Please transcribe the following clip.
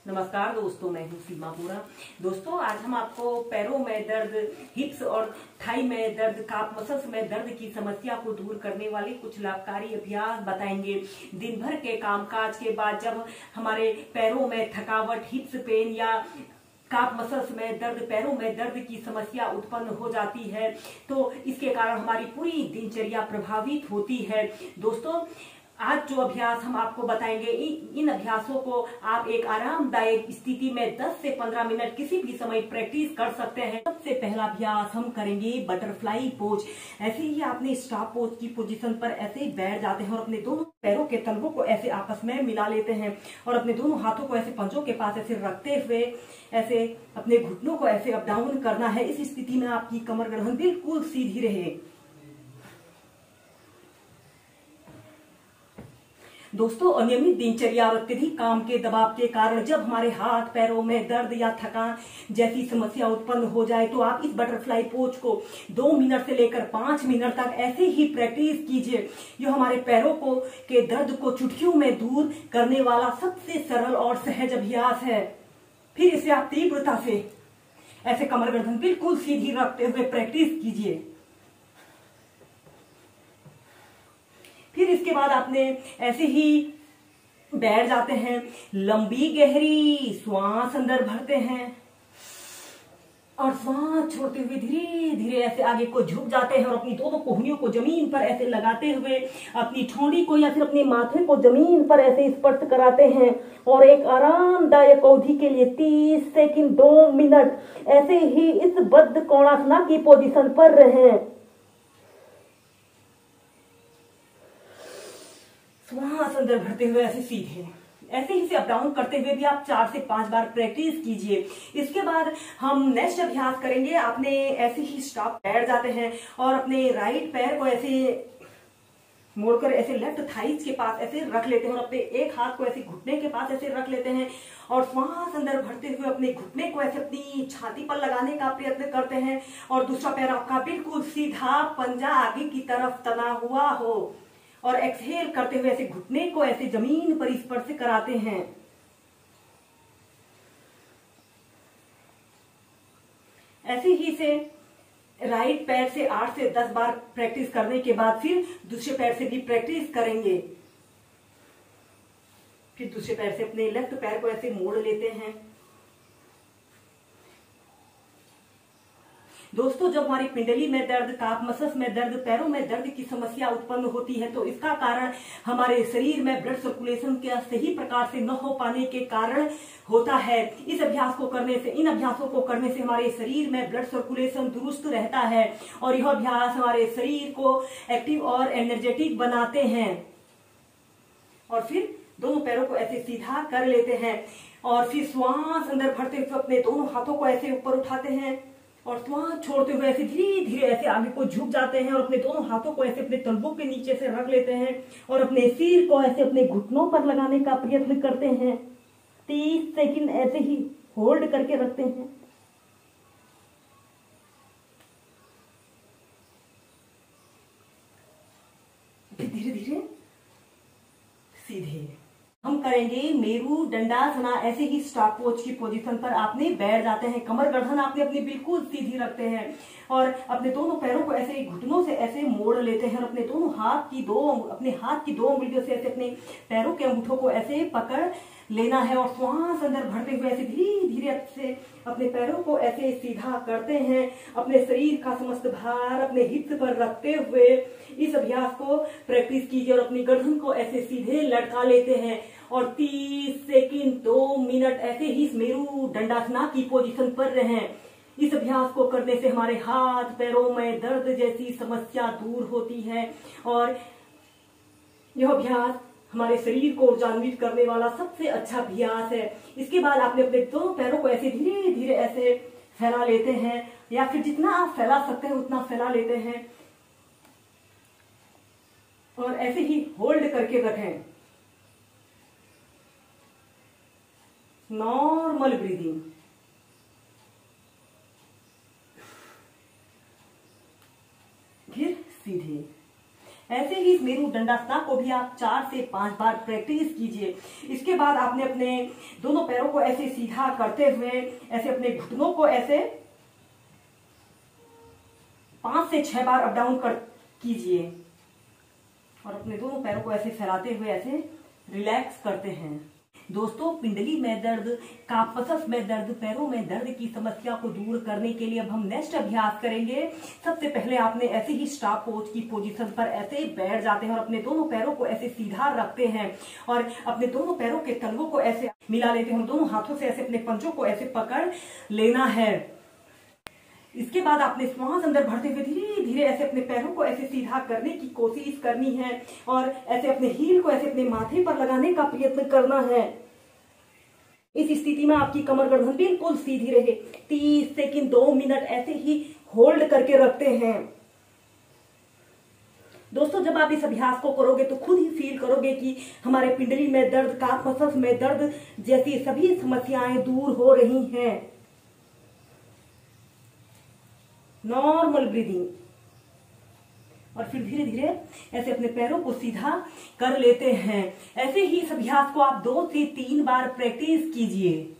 नमस्कार दोस्तों, मैं हूं सीमा पूरा। दोस्तों, आज हम आपको पैरों में दर्द, हिप्स और थाई में दर्द, काफ मसल्स में दर्द की समस्या को दूर करने वाले कुछ लाभकारी अभ्यास बताएंगे। दिन भर के कामकाज के बाद जब हमारे पैरों में थकावट, हिप्स पेन या काफ मसल्स में दर्द, पैरों में दर्द की समस्या उत्पन्न हो जाती है तो इसके कारण हमारी पूरी दिनचर्या प्रभावित होती है। दोस्तों, आज जो अभ्यास हम आपको बताएंगे, इन अभ्यासों को आप एक आरामदायक स्थिति में 10 से 15 मिनट किसी भी समय प्रैक्टिस कर सकते हैं। सबसे पहला अभ्यास हम करेंगे बटरफ्लाई पोज। ऐसे ही आपने स्टार पोज की पोजीशन पर ऐसे ही बैठ जाते हैं और अपने दोनों पैरों के तलवों को ऐसे आपस में मिला लेते हैं और अपने दोनों हाथों को ऐसे पंजों के पास ऐसे रखते हुए ऐसे अपने घुटनों को ऐसे अप डाउन करना है। इस स्थिति में आपकी कमर गर्दन बिल्कुल सीधी रहे। दोस्तों, अनियमित दिनचर्या और अत्यधिक काम के दबाव के कारण जब हमारे हाथ पैरों में दर्द या थकान जैसी समस्या उत्पन्न हो जाए तो आप इस बटरफ्लाई पोज को 2 मिनट से लेकर 5 मिनट तक ऐसे ही प्रैक्टिस कीजिए। जो हमारे पैरों को के दर्द को चुटकियों में दूर करने वाला सबसे सरल और सहज अभ्यास है। फिर इसे आप तीव्रता से ऐसे कमर गर्दन बिल्कुल सीधी रखते हुए प्रैक्टिस कीजिए। फिर इसके बाद आपने ऐसे ही बैठ जाते हैं, लंबी गहरी श्वास अंदर भरते हैं और श्वास छोड़ते हुए धीरे धीरे ऐसे आगे को झुक जाते हैं और अपनी दोनों कोहनियों को जमीन पर ऐसे लगाते हुए अपनी ठोड़ी को या फिर अपने माथे को जमीन पर ऐसे स्पर्श कराते हैं और एक आरामदायक अवधि के लिए 30 सेकंड 2 मिनट ऐसे ही इस बद्ध कोणासना की पोजीशन पर रहें। श्वास अंदर भरते हुए ऐसे सीधे ऐसे ही से अप डाउन करते हुए भी आप 4 से 5 बार प्रैक्टिस कीजिए। इसके बाद हम नेक्स्ट अभ्यास करेंगे। आपने ऐसे ही स्टॉप बैठ जाते हैं और अपने राइट पैर को ऐसे मोड़कर ऐसे लेफ्ट थाइज के पास ऐसे रख लेते हैं और अपने एक हाथ को ऐसे घुटने के पास ऐसे रख लेते हैं और श्वास अंदर भरते हुए अपने घुटने को ऐसे अपनी छाती पर लगाने का प्रयत्न करते हैं और दूसरा पैर आपका बिल्कुल सीधा पंजा आगे की तरफ तना हुआ हो और एक्सहेल करते हुए ऐसे घुटने को ऐसे जमीन पर स्पर्श कराते हैं। ऐसे ही से राइट पैर से 8 से 10 बार प्रैक्टिस करने के बाद फिर दूसरे पैर से भी प्रैक्टिस करेंगे। फिर दूसरे पैर से अपने लेफ्ट पैर को ऐसे मोड़ लेते हैं। दोस्तों, जब हमारी पिंडली में दर्द, काफ मसल्स में दर्द, पैरों में दर्द की समस्या उत्पन्न होती है तो इसका कारण हमारे शरीर में ब्लड सर्कुलेशन के सही प्रकार से न हो पाने के कारण होता है। इस अभ्यास को करने से, इन अभ्यासों को करने से हमारे शरीर में ब्लड सर्कुलेशन दुरुस्त रहता है और यह अभ्यास हमारे शरीर को एक्टिव और एनर्जेटिक बनाते हैं। और फिर दोनों पैरों को ऐसे सीधा कर लेते हैं और फिर श्वास अंदर भरते हुए अपने दोनों हाथों को ऐसे ऊपर उठाते हैं और श्वास छोड़ते हुए ऐसे धीरे धीरे ऐसे आगे को झुक जाते हैं और अपने दोनों हाथों को ऐसे अपने तलवों के नीचे से रख लेते हैं और अपने सिर को ऐसे अपने घुटनों पर लगाने का प्रयत्न करते हैं। 30 सेकंड ऐसे ही होल्ड करके रखते हैं। फिर धीरे धीरे सीधे हम करेंगे मेरू दंडासना। ऐसे ही स्टार पोज की पोजीशन पर आपने बैठ जाते हैं, कमर गर्दन आपने अपनी बिल्कुल सीधी रखते हैं और अपने दोनों पैरों को ऐसे घुटनों से ऐसे मोड़ लेते हैं और अपने हाथ की दो उंगलियों से ऐसे अपने पैरों के अंगूठों को ऐसे पकड़ लेना है और श्वास अंदर भरते हुए ऐसे धीरे धीरे से अपने पैरों को ऐसे सीधा करते हैं। अपने शरीर का समस्त भार अपने हिप्स पर रखते हुए इस अभ्यास को प्रैक्टिस कीजिए और अपनी गर्दन को ऐसे सीधे लटका लेते हैं और 30 सेकंड 2 मिनट ऐसे ही मेरू दंडासना की पोजीशन पर रहें। इस अभ्यास को करने से हमारे हाथ पैरों में दर्द जैसी समस्या दूर होती है और यह अभ्यास हमारे शरीर को ऊर्जान्वित करने वाला सबसे अच्छा अभ्यास है। इसके बाद आपने अपने दोनों पैरों को ऐसे धीरे धीरे ऐसे फैला लेते हैं या फिर जितना आप फैला सकते हैं उतना फैला लेते हैं और ऐसे ही होल्ड करके रखें। Normal breathing. फिर सीधे ऐसे ही इस मेरुदंडासना को भी आप 4 से 5 बार प्रैक्टिस कीजिए। इसके बाद आपने अपने दोनों पैरों को ऐसे सीधा करते हुए ऐसे अपने घुटनों को ऐसे 5 से 6 बार अप डाउन कर कीजिए और अपने दोनों पैरों को ऐसे फैलाते हुए ऐसे रिलैक्स करते हैं। दोस्तों, पिंडली में दर्द, कापसस में दर्द, पैरों में दर्द की समस्या को दूर करने के लिए अब हम नेक्स्ट अभ्यास करेंगे। सबसे पहले आपने ऐसे ही स्टार पोज की पोजीशन पर ऐसे बैठ जाते हैं और अपने दोनों पैरों को ऐसे सीधा रखते हैं और अपने दोनों पैरों के तलवों को ऐसे मिला लेते हैं। दोनों हाथों से ऐसे अपने पंजों को ऐसे पकड़ लेना है। इसके बाद आपने श्वास अंदर भरते हुए धीरे धीरे ऐसे अपने पैरों को ऐसे सीधा करने की कोशिश करनी है और ऐसे अपने हील को ऐसे अपने माथे पर लगाने का प्रयत्न करना है। इस स्थिति में आपकी कमर गर्दन बिल्कुल सीधी रहे। 30 सेकंड 2 मिनट ऐसे ही होल्ड करके रखते हैं। दोस्तों, जब आप इस अभ्यास को करोगे तो खुद ही फील करोगे कि हमारे पिंडली में दर्द, काफ मसल्स में दर्द जैसी सभी समस्याएं दूर हो रही हैं। नॉर्मल ब्रीदिंग और फिर धीरे धीरे ऐसे अपने पैरों को सीधा कर लेते हैं। ऐसे ही इस अभ्यास को आप 2 से 3 बार प्रैक्टिस कीजिए।